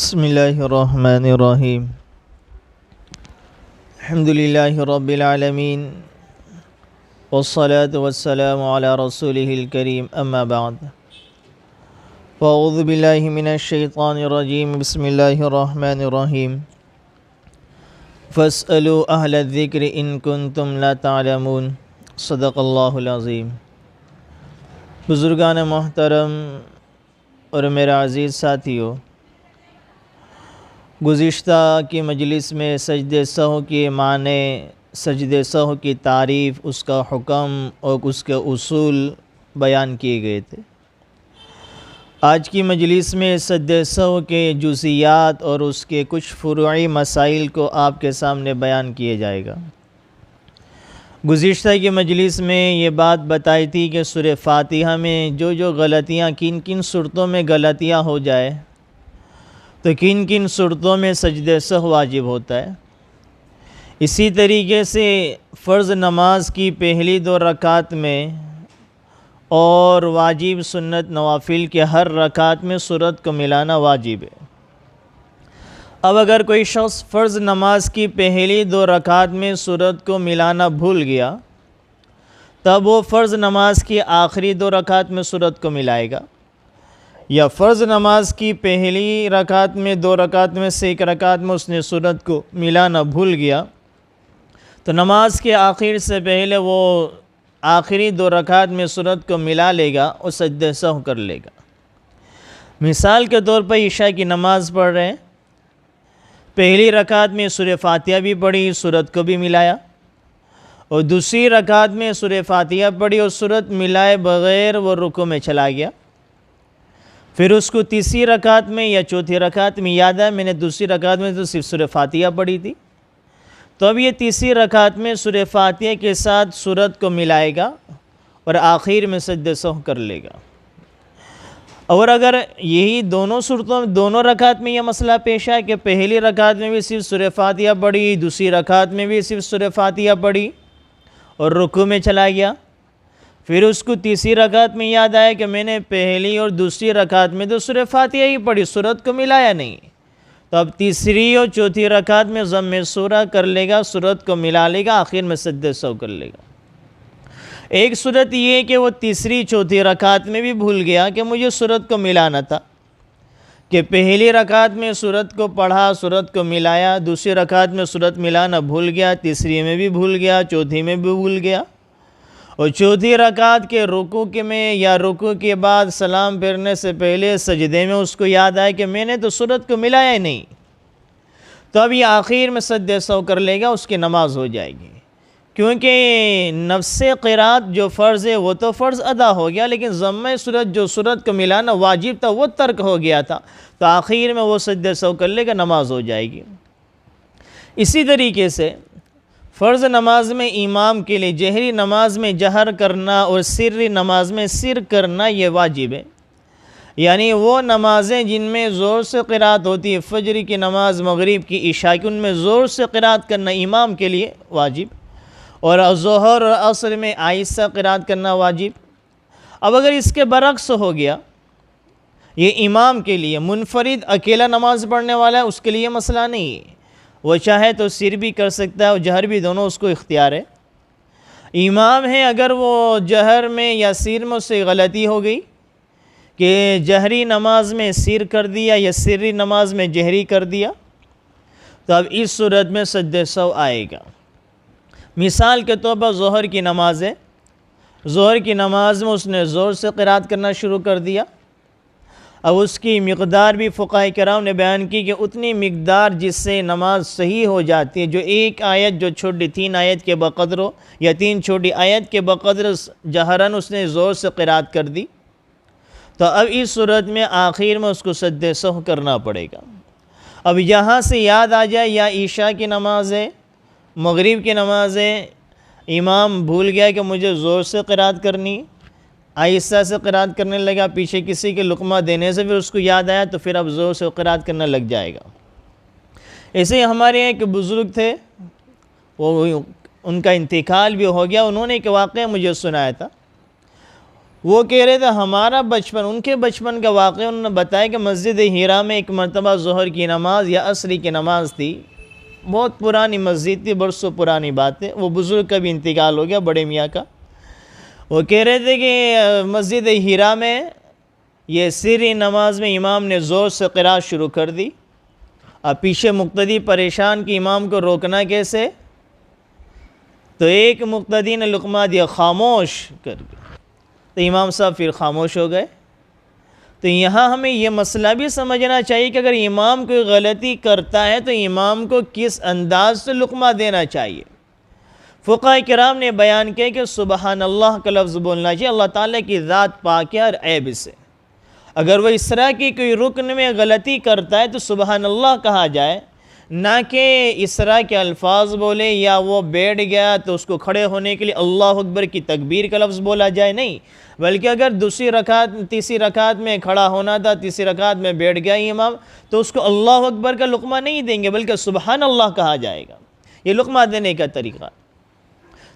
بسم اللہ الرحمن الرحیم الحمد للہ رب العالمین والصلاة والسلام علی رسولہ الکریم اما بعد فاعوذ باللہ من الشیطان الرجیم بسم اللہ الرحمن الرحیم فاسألوا اہل الذکر ان کنتم لا تعلمون صدق اللہ العظیم۔ بزرگان محترم اور میرا عزیز ساتھیو، گزشتہ کی مجلس میں سجدہ سہو کے معنی، سجدہ سہو کی تعریف، اس کا حکم اور اس کے اصول بیان کیے گئے تھے۔ آج کی مجلس میں سجدہ سہو کے جزئیات اور اس کے کچھ فروعی مسائل کو آپ کے سامنے بیان کیا جائے گا۔ گزشتہ کی مجلس میں یہ بات بتائی تھی کہ سورہ فاتحہ میں جو غلطیاں، کن کن صورتوں میں غلطیاں ہو جائے تو کن کن صورتوں میں سجدہ سہو واجب ہوتا ہے۔ اسی طریقے سے فرض نماز کی پہلی 2 رکعت میں اور واجب سنت نوافل کے ہر رکعت میں سورت کو ملانا واجب ہے۔ اب اگر کوئی شخص فرض نماز کی پہلی 2 رکعت میں سورت کو ملانا بھول گیا، تب وہ فرض نماز کی آخری 2 رکعت میں سورت کو ملائے گا، یا فرض نماز کی پہلی رکعت میں 2 رکعت میں سے 1 رکعت میں اس نے سورت کو ملانا بھول گیا تو نماز کے آخر سے پہلے وہ آخری 2 رکعت میں سورت کو ملا لے گا اور سجدہ سہو کر لے گا۔ مثال کے طور پر عشاء کی نماز پڑھ رہے ہیں، پہلی رکعت میں سورہ فاتحہ بھی پڑھی، سورت کو بھی ملایا، اور دوسری رکعت میں سورہ فاتحہ پڑھی اور سورت ملائے بغیر وہ رکوع میں چلا گیا۔ پھر اس کو تیسری رکعت میں یا چوتھی رکعت میں یاد آیا میں نے دوسری رکعت میں تو صرف سورہ فاتحہ پڑھی تھی، تو اب یہ تیسری رکعت میں سورہ فاتحہ کے ساتھ سورت کو ملائے گا اور آخر میں سجدہ سہو کر لے گا۔ اور اگر یہی دونوں صورتوں میں، دونوں رکعت میں یہ مسئلہ پیش آئے کہ پہلی رکعت میں بھی صرف سورہ فاتحہ پڑھی، دوسری رکعت میں بھی صرف سورہ فاتحہ پڑھی اور رکوع میں چلا گیا، پھر اس کو تیسری رکعت میں یاد آیا کہ میں نے پہلی اور دوسری رکعت میں تو سورہ فاتحہ ہی پڑھی، سورت کو ملایا نہیں، تو اب تیسری اور چوتھی رکعت میں ضم سورہ کر لے گا، سورت کو ملا لے گا، آخر میں سجدہ سہو کر لے گا۔ ایک صورت یہ ہے کہ وہ تیسری چوتھی رکعت میں بھی بھول گیا کہ مجھے سورت کو ملانا تھا، کہ پہلی رکعت میں سورت کو پڑھا، سورت کو ملایا، دوسری رکعت میں سورت ملانا بھول گیا، تیسری میں بھی بھول گیا، چوتھی میں بھی بھول گیا، اور چوتھی رکعت کے رکوع کے میں یا رکوع کے بعد سلام پھیرنے سے پہلے سجدے میں اس کو یاد آئے کہ میں نے تو سورت کو ملایا ہی نہیں، تو اب یہ آخر میں سجدہ سہو کر لے گا، اس کی نماز ہو جائے گی، کیونکہ نفس قرات جو فرض ہے وہ تو فرض ادا ہو گیا، لیکن ضم سورت جو سورت کو ملانا واجب تھا وہ ترک ہو گیا تھا، تو آخر میں وہ سجدہ سہو کر لے گا، نماز ہو جائے گی۔ اسی طریقے سے فرض نماز میں امام کے لیے جہری نماز میں جہر کرنا اور سری نماز میں سر کرنا یہ واجب ہے، یعنی وہ نمازیں جن میں زور سے قرات ہوتی ہے، فجر کی نماز، مغرب کی، عشاء کی، ان میں زور سے قرات کرنا امام کے لیے واجب، اور ظہر اور عصر میں آہستہ قرات کرنا واجب۔ اب اگر اس کے برعکس ہو گیا، یہ امام کے لیے منفرد اکیلا نماز پڑھنے والا ہے، اس کے لیے مسئلہ نہیں ہے، وہ چاہے تو سر بھی کر سکتا ہے اور جہر بھی، دونوں اس کو اختیار ہے۔ امام ہے، اگر وہ جہر میں یا سر میں اس سے غلطی ہو گئی کہ جہری نماز میں سر کر دیا یا سری نماز میں جہری کر دیا، تو اب اس صورت میں سجدہ سہو آئے گا۔ مثال کے طور پر ظہر کی نماز ہے، ظہر کی نماز میں اس نے زور سے قرات کرنا شروع کر دیا، اب اس کی مقدار بھی فقہاء کرام نے بیان کی کہ اتنی مقدار جس سے نماز صحیح ہو جاتی ہے، جو 1 آیت جو چھوٹی 3 آیت کے بقدر ہو یا 3 چھوٹی آیت کے بقدر جہراً اس نے زور سے قرات کر دی، تو اب اس صورت میں آخر میں اس کو سجدہ سہو کرنا پڑے گا۔ اب یہاں سے یاد آ جائے یا عشاء کی نماز ہے، مغرب کی نماز ہے، امام بھول گیا کہ مجھے زور سے قرات کرنی، آہستہ سے قرات کرنے لگا، پیچھے کسی کے لقمہ دینے سے پھر اس کو یاد آیا تو پھر اب زور سے قرات کرنے لگ جائے گا۔ ایسے ہی ہمارے ایک بزرگ تھے، وہ ان کا انتقال بھی ہو گیا، انہوں نے ایک واقعہ مجھے سنایا تھا۔ وہ کہہ رہے تھے ہمارا بچپن، ان کے بچپن کا واقعہ انہوں نے بتایا کہ مسجد حرا میں ایک مرتبہ ظہر کی نماز یا عصر کی نماز تھی، بہت پرانی مسجد تھی، برسوں پرانی بات ہے، وہ بزرگ کا بھی انتقال ہو گیا، بڑے میاں کا۔ وہ کہہ رہے تھے کہ مسجد حرا میں یہ سری نماز میں امام نے زور سے قرات شروع کر دی، اب پیچھے مقتدی پریشان کہ امام کو روکنا کیسے، تو ایک مقتدی نے لقمہ دیا، خاموش کر کے، تو امام صاحب پھر خاموش ہو گئے۔ تو یہاں ہمیں یہ مسئلہ بھی سمجھنا چاہیے کہ اگر امام کوئی غلطی کرتا ہے تو امام کو کس انداز سے لقمہ دینا چاہیے۔ فقہاء کرام نے بیان کیا کہ سبحان اللہ کا لفظ بولنا چاہیے، اللہ تعالیٰ کی ذات پاک ہے اور عیب سے۔ اگر وہ اس طرح کی کوئی رکن میں غلطی کرتا ہے تو سبحان اللہ کہا جائے، نہ کہ اس طرح کے الفاظ بولے، یا وہ بیٹھ گیا تو اس کو کھڑے ہونے کے لیے اللہ اکبر کی تکبیر کا لفظ بولا جائے، نہیں، بلکہ اگر تیسری رکعت میں کھڑا ہونا تھا، تیسری رکعت میں بیٹھ گیا امام، تو اس کو اللہ اکبر کا لقمہ نہیں دیں گے بلکہ سبحان اللہ کہا جائے گا، یہ لقمہ دینے کا طریقہ۔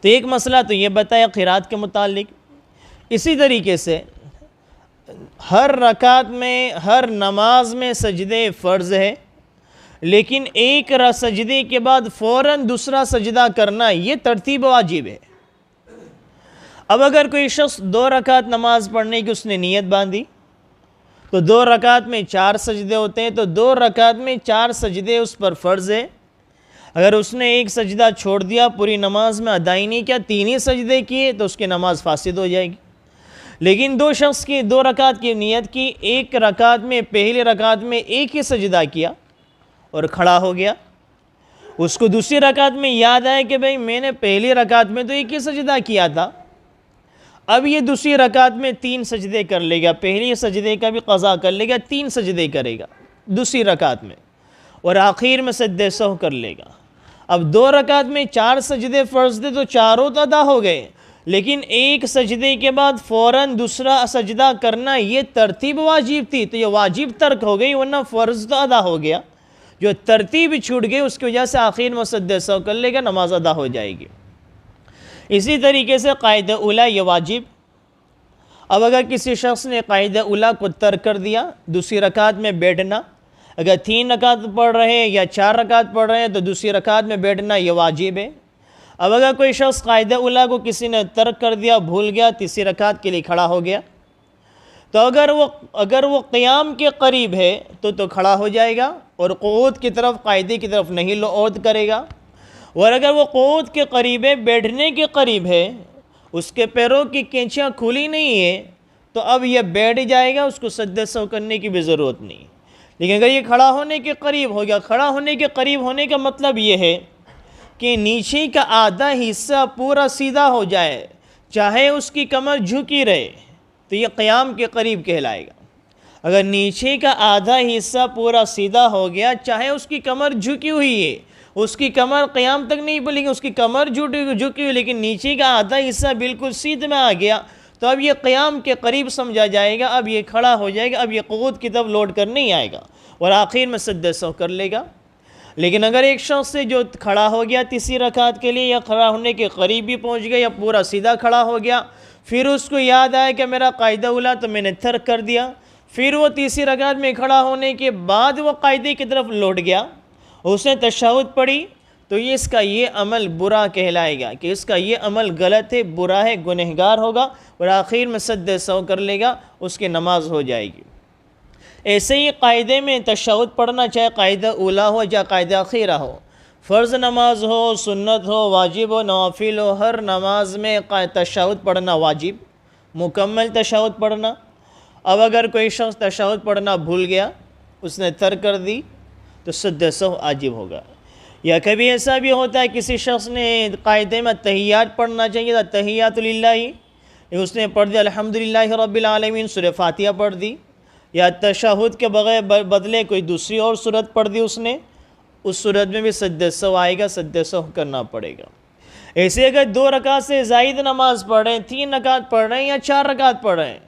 تو ایک مسئلہ تو یہ بتایا قرات کے متعلق۔ اسی طریقے سے ہر رکعت میں، ہر نماز میں سجدے فرض ہے، لیکن ایک سجدے کے بعد فوراً دوسرا سجدہ کرنا یہ ترتیب واجب ہے۔ اب اگر کوئی شخص 2 رکعت نماز پڑھنے کی اس نے نیت باندھی تو 2 رکعت میں 4 سجدے ہوتے ہیں، تو 2 رکعت میں 4 سجدے اس پر فرض ہے۔ اگر اس نے ایک سجدہ چھوڑ دیا، پوری نماز میں ادائی نہیں کیا، 3 ہی سجدے کیے، تو اس کی نماز فاسد ہو جائے گی۔ لیکن 2 شخص کی 2 رکعت کی نیت کی، ایک رکعت میں، پہلی رکعت میں ایک ہی سجدہ کیا اور کھڑا ہو گیا، اس کو دوسری رکعت میں یاد آیا کہ بھئی میں نے پہلی رکعت میں تو ایک ہی سجدہ کیا تھا، اب یہ دوسری رکعت میں 3 سجدے کر لے گا، پہلی سجدے کا بھی قضا کر لے گا، 3 سجدے کرے گا دوسری رکعت میں، اور آخر میں سجدہ سہو کر لے گا۔ اب 2 رکعت میں 4 سجدے فرض تھے تو چاروں تو ادا ہو گئے، لیکن ایک سجدے کے بعد فوراً دوسرا سجدہ کرنا یہ ترتیب واجب تھی، تو یہ واجب ترک ہو گئی، ورنہ فرض تو ادا ہو گیا، جو ترتیب چھوٹ گئی اس کی وجہ سے آخر میں سجدہ سہو کر لے گا، نماز ادا ہو جائے گی۔ اسی طریقے سے قاعدہ اولیٰ یہ واجب۔ اب اگر کسی شخص نے قاعدہ اولیٰ کو ترک کر دیا، دوسری رکعت میں بیٹھنا، اگر 3 رکعت پڑھ رہے ہیں یا 4 رکعت پڑھ رہے ہیں تو دوسری رکعت میں بیٹھنا یہ واجب ہے۔ اب اگر کوئی شخص قاعدہ اولیٰ کو کسی نے ترک کر دیا، بھول گیا، تیسری رکعت کے لیے کھڑا ہو گیا، تو اگر وہ قیام کے قریب ہے تو کھڑا ہو جائے گا اور قعود کی طرف، قاعدے کی طرف نہیں لعود کرے گا، اور اگر وہ قعود کے قریب ہے، بیٹھنے کے قریب ہے، اس کے پیروں کی کینچیاں کھلی نہیں ہے، تو اب یہ بیٹھ جائے گا، اس کو سجدہ سہو کرنے کی بھی ضرورت نہیں۔ لیکن اگر یہ کھڑا ہونے کے قریب ہو گیا، کھڑا ہونے کے قریب ہونے کا مطلب یہ ہے کہ نیچے کا آدھا حصہ پورا سیدھا ہو جائے، چاہے اس کی کمر جھکی رہے، تو یہ قیام کے قریب کہلائے گا۔ اگر نیچے کا آدھا حصہ پورا سیدھا ہو گیا، چاہے اس کی کمر جھکی ہوئی ہے، اس کی کمر قیام تک نہیں بلکہ اس کی کمر جھکی ہوئی، لیکن نیچے کا آدھا حصہ بالکل سیدھ میں آ گیا، تو اب یہ قیام کے قریب سمجھا جائے گا، اب یہ کھڑا ہو جائے گا، اب یہ قعود کی طرف لوٹ کر نہیں آئے گا، اور آخر میں سجدہ سہو کر لے گا۔ لیکن اگر ایک شخص سے جو کھڑا ہو گیا تیسری رکعت کے لیے، یا کھڑا ہونے کے قریب بھی پہنچ گیا، یا پورا سیدھا کھڑا ہو گیا، پھر اس کو یاد آیا کہ میرا قاعدہ اولیٰ تو میں نے ترک کر دیا، پھر وہ تیسری رکعت میں کھڑا ہونے کے بعد وہ قاعدے کی طرف لوٹ گیا، اس نے تشہد پڑھی، تو اس کا یہ عمل برا کہلائے گا، کہ اس کا یہ عمل غلط ہے، برا ہے، گنہگار ہوگا، اور آخر میں سجدہ سہو کر لے گا، اس کی نماز ہو جائے گی۔ ایسے ہی قاعدے میں تشہد پڑھنا، چاہے قاعدہ اولیٰ ہو یا قاعدہ اخیرہ ہو، فرض نماز ہو، سنت ہو، واجب ہو، نوافل ہو، ہر نماز میں تشہد پڑھنا واجب، مکمل تشہد پڑھنا۔ اب اگر کوئی شخص تشہد پڑھنا بھول گیا، اس نے ترک کر دی، تو سجدہ سہو واجب ہوگا۔ یا کبھی ایسا بھی ہوتا ہے کسی شخص نے قاعدے میں تحیات پڑھنا چاہیے تھا، تحیات للہ، اس نے پڑھ دیا الحمدللہ رب العالمین، سورہ فاتحہ پڑھ دی، یا تشہد کے بغیر بدلے کوئی دوسری اور سورت پڑھ دی اس نے، اس صورت میں بھی سجدہ سہو آئے گا، سجدہ سہو کرنا پڑے گا۔ ایسے اگر 2 رکعت سے زائد نماز پڑھ رہے ہیں، 3 رکعت پڑھ رہے ہیں یا 4 رکعت پڑھ رہے ہیں،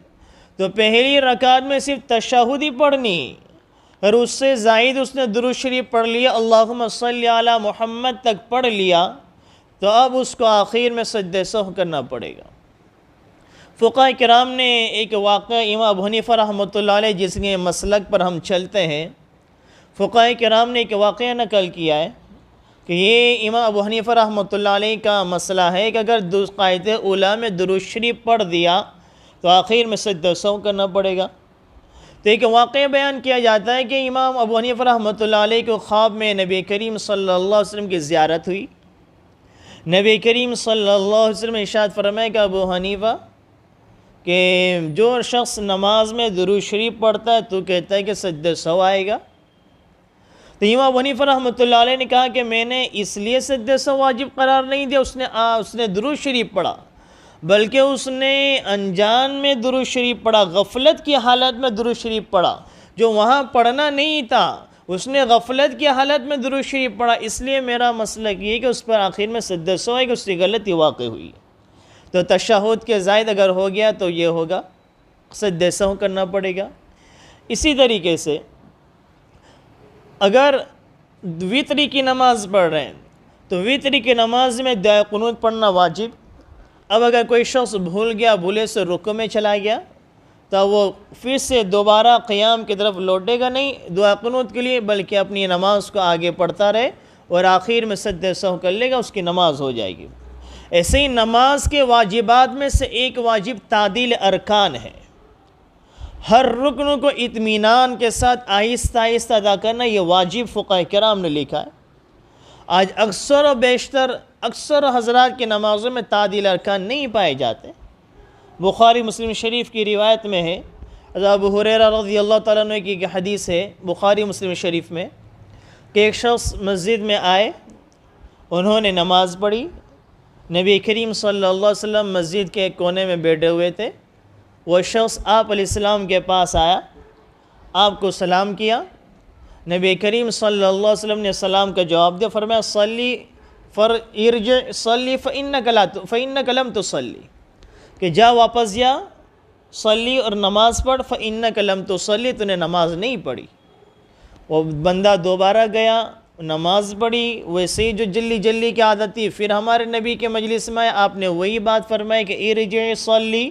تو پہلی رکعت میں صرف تشہد ہی پڑھنی، اور اس سے زائد اس نے درود شریف پڑھ لیا، اللہم صلی علی محمد تک پڑھ لیا، تو اب اس کو آخر میں سجدہ سہو کرنا پڑے گا۔ فقہ کرام نے ایک واقعہ امام ابو حنیفہ رحمۃ اللہ علیہ جس کے مسلک پر ہم چلتے ہیں، فقہ کرام نے ایک واقعہ نقل کیا ہے کہ یہ امام ابو حنیفہ رحمۃ اللہ علیہ کا مسئلہ ہے کہ اگر قائد اولیٰ میں درود شریف پڑھ دیا تو آخر میں سجدہ سہو کرنا پڑے گا۔ تو ایک واقعہ بیان کیا جاتا ہے کہ امام ابو حنیفہ رحمۃ اللہ علیہ کو خواب میں نبی کریم صلی اللہ علیہ وسلم کی زیارت ہوئی۔ نبی کریم صلی اللہ علیہ وسلم ارشاد فرمائے کہ ابو حنیفہ کہ جو شخص نماز میں درود شریف پڑھتا ہے تو کہتا ہے کہ سجدہ سہو آئے گا۔ تو امام ابو حنیفہ رحمۃ اللہ علیہ نے کہا کہ میں نے اس لیے سجدہ سہو واجب قرار نہیں دیا، اس نے درود شریف پڑھا، بلکہ اس نے انجان میں درود شریف پڑھا، غفلت کی حالت میں درود شریف پڑھا، جو وہاں پڑھنا نہیں تھا، اس نے غفلت کی حالت میں درود شریف پڑھا، اس لیے میرا مسلک یہ کہ اس پر آخر میں سجدہ سہو ہے کہ اس سے غلطی واقع ہوئی۔ تو تشہد کے زائد اگر ہو گیا تو یہ ہوگا، سجدہ سہو کرنا پڑے گا۔ اسی طریقے سے اگر وطری کی نماز پڑھ رہے ہیں تو وطری کی نماز میں دعائے قنوت پڑھنا واجب۔ اب اگر کوئی شخص بھول گیا، بھولے سے رکوع میں چلا گیا تو وہ پھر سے دوبارہ قیام کی طرف لوٹے گا نہیں دعائے قنوت کے لیے، بلکہ اپنی نماز کو آگے پڑھتا رہے اور آخر میں سجدہ سہو کر لے گا، اس کی نماز ہو جائے گی۔ ایسے ہی نماز کے واجبات میں سے ایک واجب تعدیل ارکان ہے۔ ہر رکن کو اطمینان کے ساتھ آہستہ آہستہ ادا کرنا، یہ واجب فقہ کرام نے لکھا ہے۔ آج اکثر حضرات کی نمازوں میں تعدیل ارکان نہیں پائے جاتے۔ بخاری مسلم شریف کی روایت میں ہے، ابو ہریرہ رضی اللہ تعالیٰ عنہ کی حدیث ہے بخاری مسلم شریف میں کہ ایک شخص مسجد میں آئے، انہوں نے نماز پڑھی، نبی کریم صلی اللہ علیہ وسلم مسجد کے ایک کونے میں بیٹھے ہوئے تھے، وہ شخص آپ علیہ السلام کے پاس آیا، آپ کو سلام کیا، نبی کریم صلی اللہ علیہ وسلم نے سلام کا جواب دیا، فرمایا صلی فإنک لم تصلی، کہ جا واپس جا، صلی اور نماز پڑھ، فإنک لم تصلی، تو نے نماز نہیں پڑھی۔ وہ بندہ دوبارہ گیا، نماز پڑھی، ویسے ہی جو جلدی کی عادت تھی، پھر ہمارے نبی کے مجلس میں آپ نے وہی بات فرمائی کہ ارجع صلی،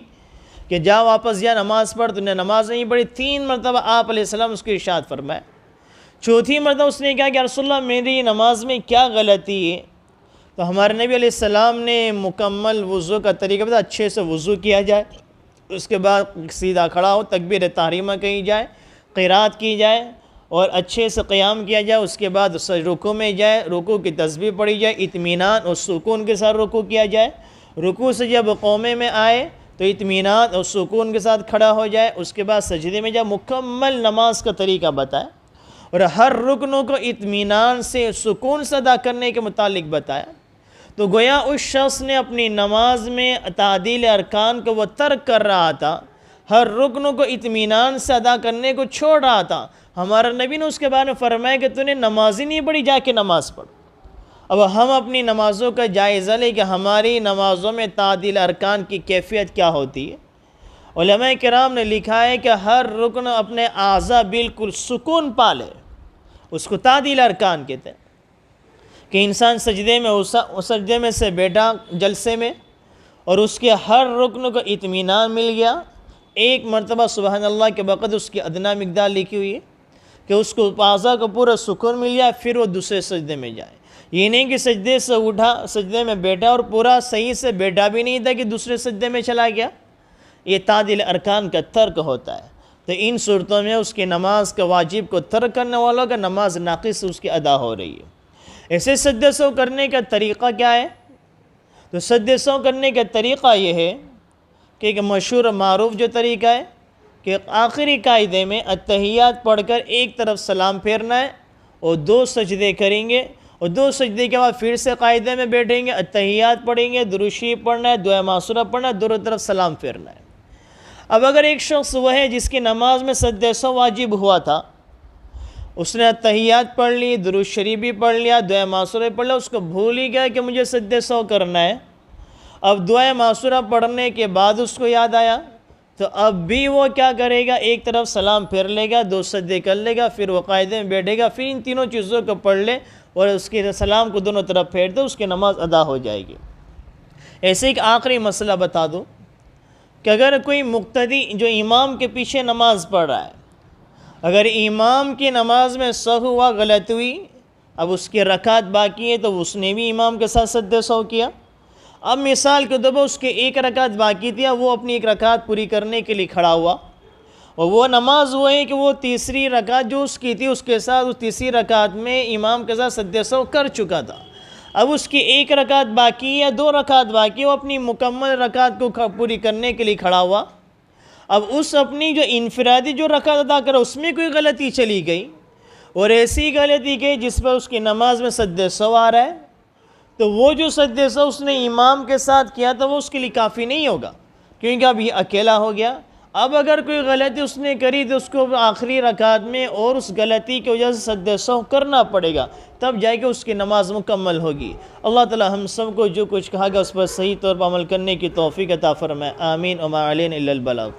کہ جا واپس جا نماز پڑھ، تو نے نماز نہیں پڑھی۔ 3 مرتبہ آپ علیہ السلام اس کو ارشاد فرمائے۔ چوتھی مرتبہ اس نے کہا کہ رسول اللہ میری نماز میں کیا غلطی ہے؟ تو ہمارے نبی علیہ السلام نے مکمل وضو کا طریقہ بتایا، اچھے سے وضو کیا جائے، اس کے بعد سیدھا کھڑا ہو، تکبیر تحریمہ کہی جائے، قرات کی جائے اور اچھے سے قیام کیا جائے، اس کے بعد رکوع میں جائے، رکوع کی تسبیح پڑھی جائے، اطمینان اور سکون کے ساتھ رکوع کیا جائے، رکوع سے جب قومے میں آئے تو اطمینان اور سکون کے ساتھ کھڑا ہو جائے، اس کے بعد سجدے میں جائے، مکمل نماز کا طریقہ بتایا اور ہر رکنوں کو اطمینان سے سکون سے ادا کرنے کے متعلق بتایا۔ تو گویا اس شخص نے اپنی نماز میں تعدیل ارکان کو وہ ترک کر رہا تھا، ہر رکنوں کو اطمینان سے ادا کرنے کو چھوڑ رہا تھا۔ ہمارا نبی نے اس کے بارے میں فرمایا کہ تو نے نماز ہی نہیں پڑھی، جا کے نماز پڑھ۔ اب ہم اپنی نمازوں کا جائزہ لیں کہ ہماری نمازوں میں تعدیل ارکان کی کیفیت کیا ہوتی ہے۔ علماء کرام نے لکھا ہے کہ ہر رکن اپنے اعضاء بالکل سکون پالے، اس کو تعدیل ارکان کہتے ہیں، کہ انسان سجدے میں سے بیٹھا جلسے میں اور اس کے ہر رکن کو اطمینان مل گیا، ایک مرتبہ سبحان اللہ کے وقت اس کی ادنا مقدار لکھی ہوئی ہے کہ اس کو اعضاء کو پورا سکون مل جائے، پھر وہ دوسرے سجدے میں جائے۔ یہ نہیں کہ سجدے سے اٹھا، سجدے میں بیٹھا اور پورا صحیح سے بیٹھا بھی نہیں تھا کہ دوسرے سجدے میں چلا گیا، یہ تعدیل ارکان کا ترک ہوتا ہے۔ تو ان صورتوں میں اس کی نماز کا واجب کو ترک کرنے والوں کا نماز ناقص اس کی ادا ہو رہی ہے۔ ایسے سجدہ سہو کرنے کا طریقہ کیا ہے؟ تو سجدہ سہو کرنے کا طریقہ یہ ہے کہ ایک مشہور معروف جو طریقہ ہے کہ آخری قاعدے میں اتحیات پڑھ کر ایک طرف سلام پھیرنا ہے اور 2 سجدے کریں گے، اور 2 سجدے کے بعد پھر سے قاعدے میں بیٹھیں گے، اتحیات پڑھیں گے، درود شریف پڑھنا ہے، دعائے معصورہ پڑھنا ہے، دونوں طرف سلام پھیرنا ہے۔ اب اگر ایک شخص وہ ہے جس کی نماز میں سجدہ سہو واجب ہوا تھا، اس نے اتحیات پڑھ لی، درود شریف بھی پڑھ لیا، دعائے معصورہ پڑھ لیا، اس کو بھول ہی گیا کہ مجھے سجدہ سہو کرنا ہے، اب دعائے معصورہ پڑھنے کے بعد اس کو یاد آیا، تو اب بھی وہ کیا کرے گا؟ ایک طرف سلام پھیر لے گا، 2 سجدے کر لے گا، پھر وہ قاعدے میں بیٹھے گا، پھر ان تینوں چیزوں کو پڑھ لے اور اس کے سلام کو دونوں طرف پھیر دے، اس کی نماز ادا ہو جائے گی۔ ایسے ایک آخری مسئلہ بتا دوں کہ اگر کوئی مقتدی جو امام کے پیچھے نماز پڑھ رہا ہے، اگر امام کی نماز میں سہو ہوا، غلط ہوئی، اب اس کی رکعت باقی ہے تو اس نے بھی امام کے ساتھ سجدہ سہو کیا۔ اب مثال کے طور پر اس کے ایک رکعت باقی تھی، اب وہ اپنی ایک رکعت پوری کرنے کے لیے کھڑا ہوا، اور وہ نماز وہ ہے کہ وہ تیسری رکعت جو اس کی تھی اس کے ساتھ اس تیسری رکعت میں امام کے ساتھ سجدہ سہو کر چکا تھا۔ اب اس کی ایک رکعت باقی یا دو رکعت باقی ہے، وہ اپنی مکمل رکعت کو پوری کرنے کے لیے کھڑا ہوا۔ اب اس اپنی جو انفرادی جو رکعت ادا کرا اس میں کوئی غلطی چلی گئی، اور ایسی غلطی گئی جس پر اس کی نماز میں سجدہ سہو آ رہا ہے، تو وہ جو سجدہ سہو اس نے امام کے ساتھ کیا تھا وہ اس کے لیے کافی نہیں ہوگا، کیونکہ اب یہ اکیلا ہو گیا۔ اب اگر کوئی غلطی اس نے کری تو اس کو آخری رکعت میں اور اس غلطی کی وجہ سے سجدہ سہو کرنا پڑے گا، تب جائے کہ اس کی نماز مکمل ہوگی۔ اللہ تعالی ہم سب کو جو کچھ کہا گیا اس پر صحیح طور پر عمل کرنے کی توفیق عطا فرمائے، آمین۔ وما علینا الا البلاغ۔